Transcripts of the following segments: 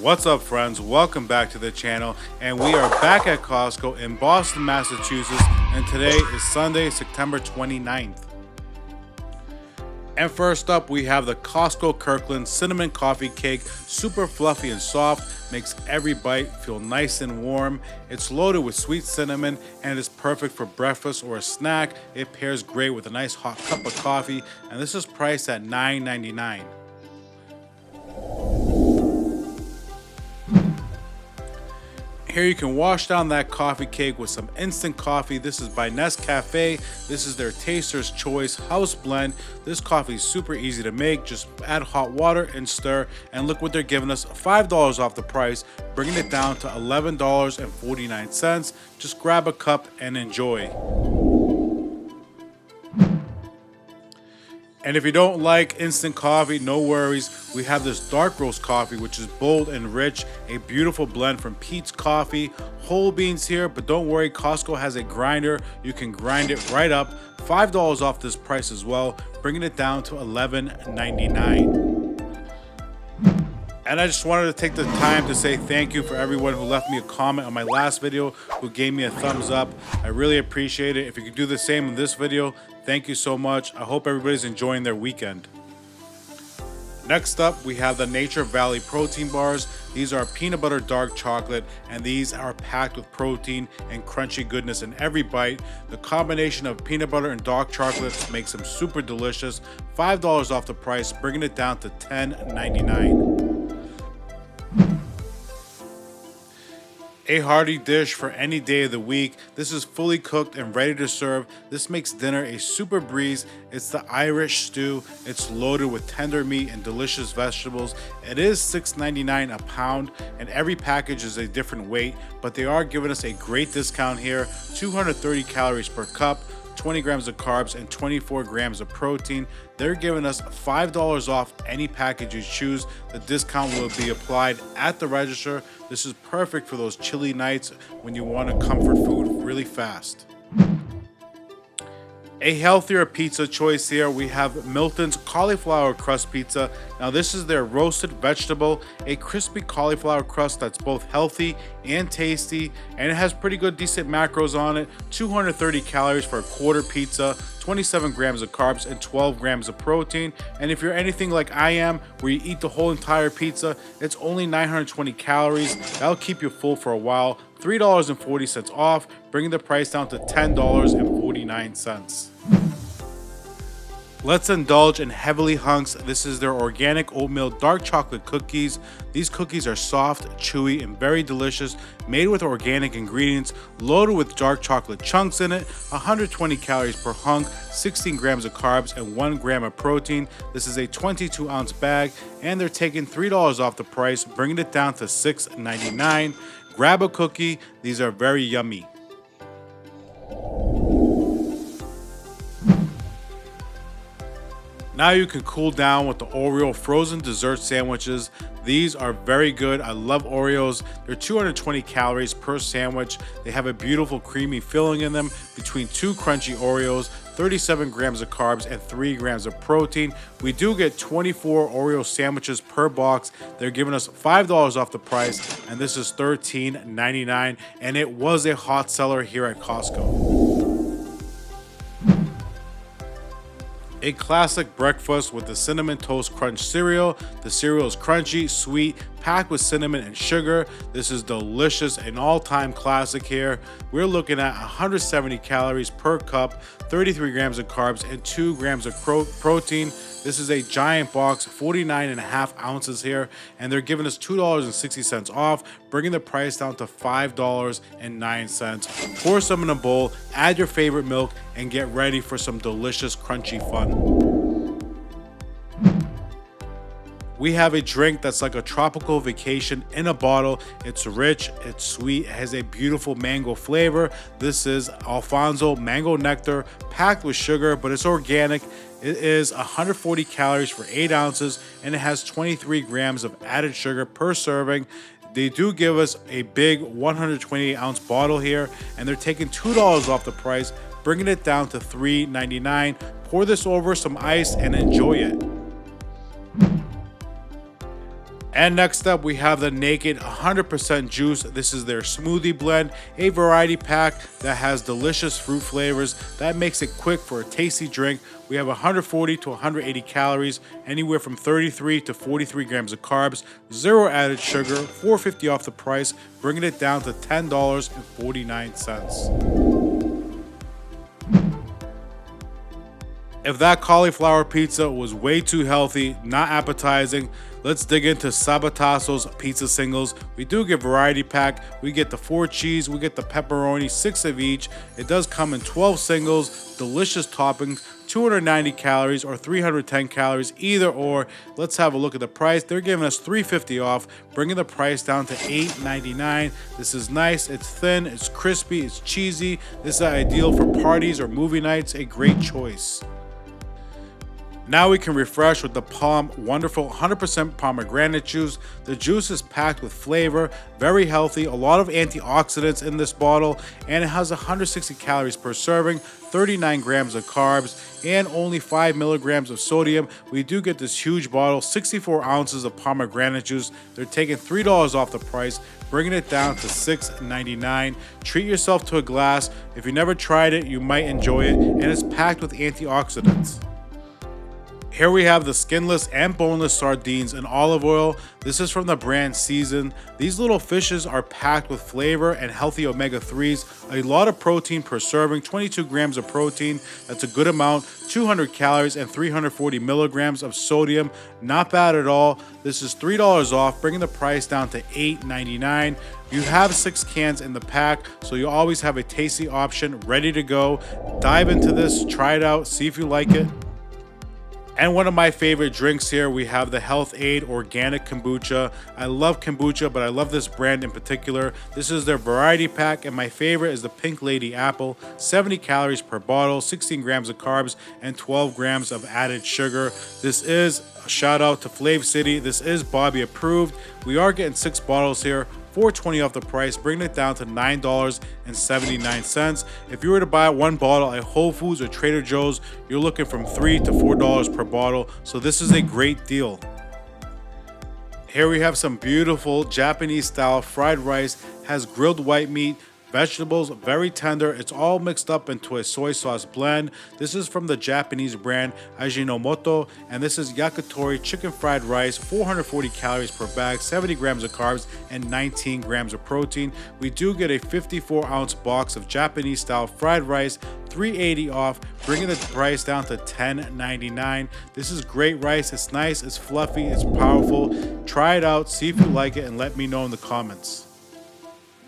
What's up, friends? Welcome back to the channel, and we are back at Costco in Boston, Massachusetts, and today is Sunday, September 29th. And first up, we have the Costco Kirkland Cinnamon Coffee Cake. Super fluffy and soft, makes every bite feel nice and warm. It's loaded with sweet cinnamon and is perfect for breakfast or a snack. It pairs great with a nice hot cup of coffee, and this is priced at $9.99. Here you can wash down that coffee cake with some instant coffee. This is by Nescafe. This is their Taster's Choice House Blend. This coffee is super easy to make. Just add hot water and stir. And look what they're giving us, $5 off the price, bringing it down to $11.49. Just grab a cup and enjoy. And if you don't like instant coffee, no worries. We have this dark roast coffee, which is bold and rich, a beautiful blend from Pete's Coffee. Whole beans here, but don't worry, Costco has a grinder. You can grind it right up. $5 off this price as well, bringing it down to $11.99. And I just wanted to take the time to say thank you for everyone who left me a comment on my last video, who gave me a thumbs up. I really appreciate it. If you could do the same in this video, thank you so much. I hope everybody's enjoying their weekend. Next up, we have the Nature Valley protein bars. These are peanut butter dark chocolate, and these are packed with protein and crunchy goodness in every bite. The combination of peanut butter and dark chocolate makes them super delicious. $5 off the price, bringing it down to $10.99. A hearty dish for any day of the week. This is fully cooked and ready to serve. This makes dinner a super breeze. It's the Irish stew. It's loaded with tender meat and delicious vegetables. It is $6.99 a pound, and every package is a different weight, but they are giving us a great discount here. 230 calories per cup, 20 grams of carbs, and 24 grams of protein. They're giving us $5 off any package you choose. The discount will be applied at the register. This is perfect for those chilly nights when you want to comfort food really fast. A healthier pizza choice here, we have Milton's cauliflower crust pizza. Now this is their roasted vegetable, a crispy cauliflower crust that's both healthy and tasty, and it has pretty good decent macros on it. 230 calories for a quarter pizza, 27 grams of carbs, and 12 grams of protein. And if you're anything like I am, where you eat the whole entire pizza, it's only 920 calories. That'll keep you full for a while. $3.40 off, bringing the price down to $10.49. Let's indulge in Heavily Hunks. This is their organic oatmeal dark chocolate cookies. These cookies are soft, chewy, and very delicious, made with organic ingredients, loaded with dark chocolate chunks in it, 120 calories per hunk, 16 grams of carbs, and 1 gram of protein. This is a 22-ounce bag, and they're taking $3 off the price, bringing it down to $6.99. Grab a cookie. These are very yummy. Now you can cool down with the Oreo frozen dessert sandwiches. These are very good. I love Oreos. They're 220 calories per sandwich. They have a beautiful creamy filling in them between 2 crunchy Oreos, 37 grams of carbs, and 3 grams of protein. We do get 24 Oreo sandwiches per box. They're giving us $5 off the price, and this is $13.99, and it was a hot seller here at Costco. A classic breakfast with the Cinnamon Toast Crunch cereal. The cereal is crunchy, sweet, packed with cinnamon and sugar. This is delicious, an all-time classic here. We're looking at 170 calories per cup, 33 grams of carbs, and 2 grams of protein. This is a giant box, 49.5 ounces here, and they're giving us $2.60 off, bringing the price down to $5.09. Pour some in a bowl, add your favorite milk, and get ready for some delicious crunchy fun. We have a drink that's like a tropical vacation in a bottle. It's rich, it's sweet, it has a beautiful mango flavor. This is Alfonso Mango Nectar, packed with sugar, but it's organic. It is 140 calories for 8 ounces, and it has 23 grams of added sugar per serving. They do give us a big 128-ounce bottle here, and they're taking $2 off the price, bringing it down to $3.99. Pour this over some ice and enjoy it. And next up, we have the Naked 100% Juice. This is their smoothie blend, a variety pack that has delicious fruit flavors that makes it quick for a tasty drink. We have 140 to 180 calories, anywhere from 33 to 43 grams of carbs, zero added sugar, $4.50 off the price, bringing it down to $10.49. If that cauliflower pizza was way too healthy, not appetizing, let's dig into Sabatasso's pizza singles. We do get variety pack. We get the 4 cheese, we get the pepperoni, 6 of each. It does come in 12 singles, delicious toppings, 290 calories or 310 calories, either or. Let's have a look at the price. They're giving us $3.50 off, bringing the price down to $8.99. This is nice, it's thin, it's crispy, it's cheesy. This is ideal for parties or movie nights, a great choice. Now we can refresh with the Palm Wonderful 100% pomegranate juice. The juice is packed with flavor, very healthy, a lot of antioxidants in this bottle, and it has 160 calories per serving, 39 grams of carbs, and only 5 milligrams of sodium. We do get this huge bottle, 64 ounces of pomegranate juice. They're taking $3 off the price, bringing it down to $6.99. Treat yourself to a glass. If you never tried it, you might enjoy it, and it's packed with antioxidants. Here we have the skinless and boneless sardines in olive oil. This is from the brand Seasoned. These little fishes are packed with flavor and healthy omega-3s, a lot of protein per serving, 22 grams of protein. That's a good amount, 200 calories and 340 milligrams of sodium. Not bad at all. This is $3 off, bringing the price down to $8.99. You have 6 cans in the pack, so you always have a tasty option ready to go. Dive into this, try it out, see if you like it. And one of my favorite drinks here, we have the Health Aid Organic Kombucha. I love kombucha, but I love this brand in particular. This is their variety pack, and my favorite is the Pink Lady Apple. 70 calories per bottle, 16 grams of carbs, and 12 grams of added sugar. This is a shout out to Flav City. This is Bobby approved. We are getting 6 bottles here, $4.20 off the price, bringing it down to $9.79. If you were to buy 1 bottle at Whole Foods or Trader Joe's, you're looking from $3 to $4 per bottle, so this is a great deal. Here we have some beautiful Japanese style fried rice, has grilled white meat, vegetables, very tender. It's all mixed up into a soy sauce blend. This is from the Japanese brand Ajinomoto, and this is yakitori chicken fried rice, 440 calories per bag, 70 grams of carbs, and 19 grams of protein. We do get a 54-ounce box of Japanese style fried rice, $3.80 off, bringing the price down to $10.99. This is great rice. It's nice, it's fluffy, it's powerful. Try it out, see if you like it, and let me know in the comments.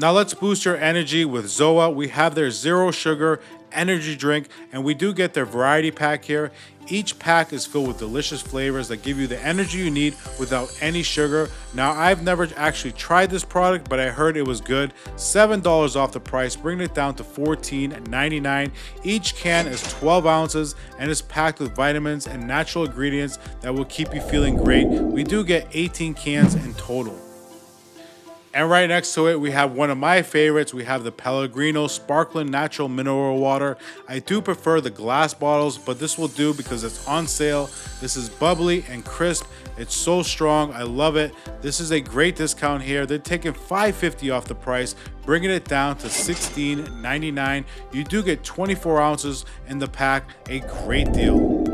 Now let's boost your energy with Zoa. We have their zero sugar energy drink, and we do get their variety pack here. Each pack is filled with delicious flavors that give you the energy you need without any sugar. Now, I've never actually tried this product, but I heard it was good. $7 off the price, bringing it down to $14.99. Each can is 12 ounces and is packed with vitamins and natural ingredients that will keep you feeling great. We do get 18 cans in total. And right next to it, we have one of my favorites. We have the Pellegrino Sparkling Natural Mineral Water. I do prefer the glass bottles, but this will do because it's on sale. This is bubbly and crisp. It's so strong. I love it. This is a great discount here. They're taking $5.50 off the price, bringing it down to $16.99. You do get 24 ounces in the pack. A great deal.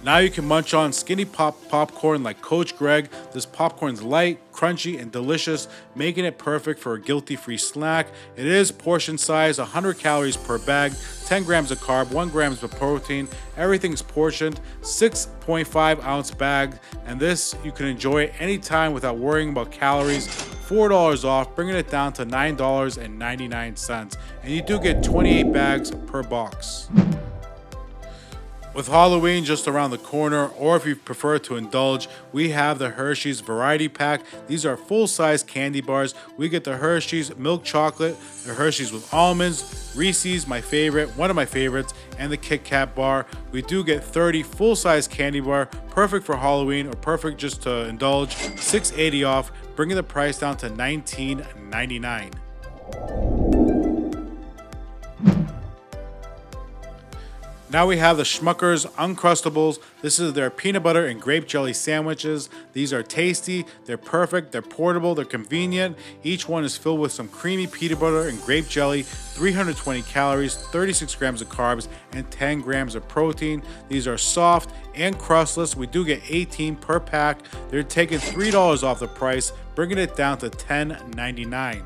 Now you can munch on skinny popcorn like Coach Greg. This popcorn's light, crunchy, and delicious, making it perfect for a guilty-free snack. It is portion size, 100 calories per bag, 10 grams of carb, 1 grams of protein. Everything's portioned, 6.5 ounce bag, and this you can enjoy anytime without worrying about calories. $4 off, bringing it down to $9.99, and you do get 28 bags per box. With Halloween just around the corner, or if you prefer to indulge, we have the Hershey's Variety Pack. These are full-size candy bars. We get the Hershey's Milk Chocolate, the Hershey's with almonds, Reese's, my favorite, one of my favorites, and the Kit Kat bar. We do get 30 full-size candy bar, perfect for Halloween or perfect just to indulge. $6.80 off, bringing the price down to $19.99. Now we have the Schmuckers Uncrustables. This is their peanut butter and grape jelly sandwiches. These are tasty, they're perfect, they're portable, they're convenient. Each one is filled with some creamy peanut butter and grape jelly, 320 calories, 36 grams of carbs, and 10 grams of protein. These are soft and crustless. We do get 18 per pack. They're taking $3 off the price, bringing it down to $10.99.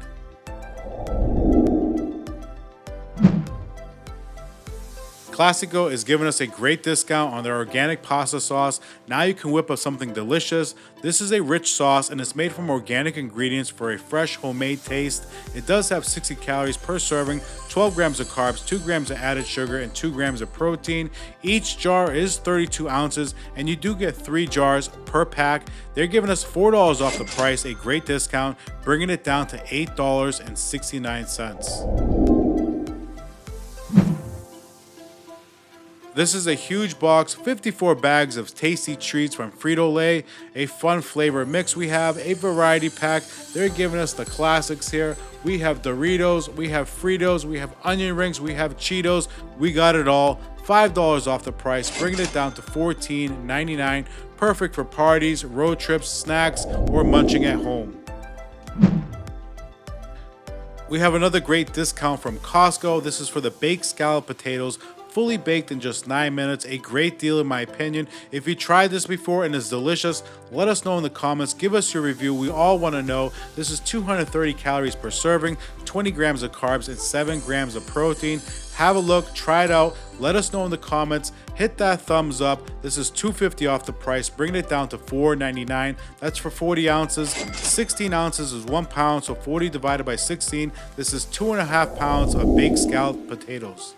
Classico is giving us a great discount on their organic pasta sauce. Now you can whip up something delicious. This is a rich sauce and it's made from organic ingredients for a fresh homemade taste. It does have 60 calories per serving, 12 grams of carbs, 2 grams of added sugar, and 2 grams of protein. Each jar is 32 ounces and you do get 3 jars per pack. They're giving us $4 off the price, a great discount, bringing it down to $8.69. This is a huge box, 54 bags of tasty treats from Frito-Lay, a fun flavor mix. We have a variety pack. They're giving us the classics here. We have Doritos, we have Fritos, we have onion rings, we have Cheetos. We got it all. $5 off the price, bringing it down to $14.99. Perfect for parties, road trips, snacks, or munching at home. We have another great discount from Costco. This is for the baked scallop potatoes, fully baked in just 9 minutes. A great deal in my opinion. If you tried this before and it's delicious, let us know in the comments. Give us your review. We all want to know. This is 230 calories per serving, 20 grams of carbs, and 7 grams of protein. Have a look, try it out. Let us know in the comments. Hit that thumbs up. This is $2.50 off the price, bringing it down to $4.99. That's for 40 ounces. 16 ounces is 1 pound, so 40 divided by 16. This is 2.5 pounds of baked scalloped potatoes.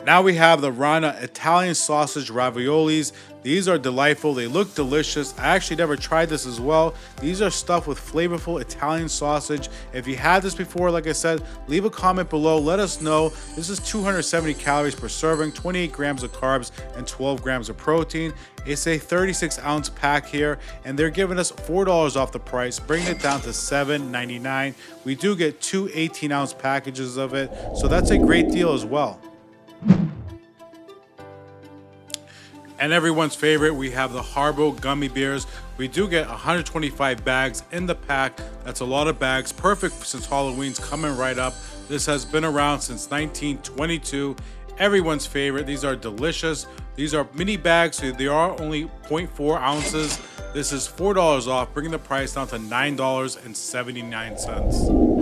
Now we have the Rana Italian sausage raviolis. These are delightful. They look delicious. I actually never tried this as well. These are stuffed with flavorful Italian sausage. If you had this before, like I said, leave a comment below. Let us know. This is 270 calories per serving, 28 grams of carbs, and 12 grams of protein. It's a 36-ounce pack here, and they're giving us $4 off the price, bringing it down to $7.99. We do get 2 18-ounce packages of it, so that's a great deal as well. And everyone's favorite, we have the Haribo gummy bears. We do get 125 bags in the pack. That's a lot of bags, perfect since Halloween's coming right up. This has been around since 1922. Everyone's favorite. These are delicious. These are mini bags, so they are only 0.4 ounces. This is $4 off, bringing the price down to $9.79.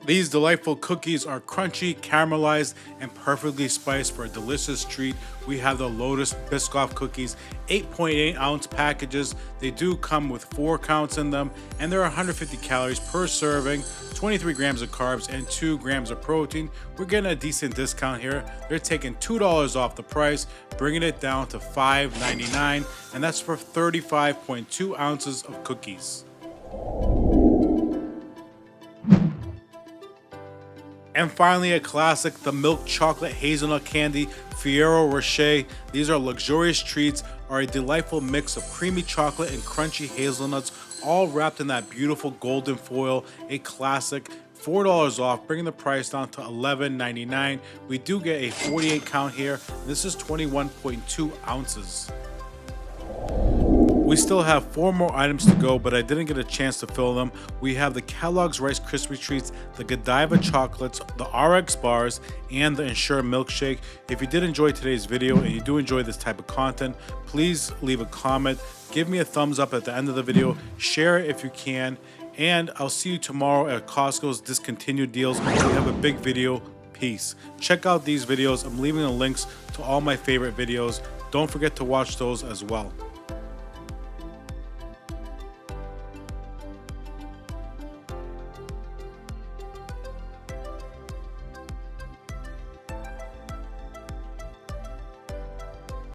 These delightful cookies are crunchy, caramelized, and perfectly spiced for a delicious treat. We have the Lotus Biscoff cookies, 8.8 ounce packages. They do come with 4 counts in them, and they're 150 calories per serving, 23 grams of carbs, and 2 grams of protein. We're getting a decent discount here. They're taking $2 off the price, bringing it down to $5.99, and that's for 35.2 ounces of cookies. And finally, a classic, the milk chocolate hazelnut candy Ferrero Rocher. These are luxurious treats, are a delightful mix of creamy chocolate and crunchy hazelnuts, all wrapped in that beautiful golden foil. A classic, $4 off, bringing the price down to $11.99. We do get a 48 count here. This is 21.2 ounces. We still have 4 more items to go, but I didn't get a chance to fill them. We have the Kellogg's Rice Krispie Treats, the Godiva Chocolates, the RX Bars, and the Ensure Milkshake. If you did enjoy today's video and you do enjoy this type of content, please leave a comment, give me a thumbs up at the end of the video, share it if you can, and I'll see you tomorrow at Costco's discontinued deals. We have a big video. Peace. Check out these videos. I'm leaving the links to all my favorite videos. Don't forget to watch those as well.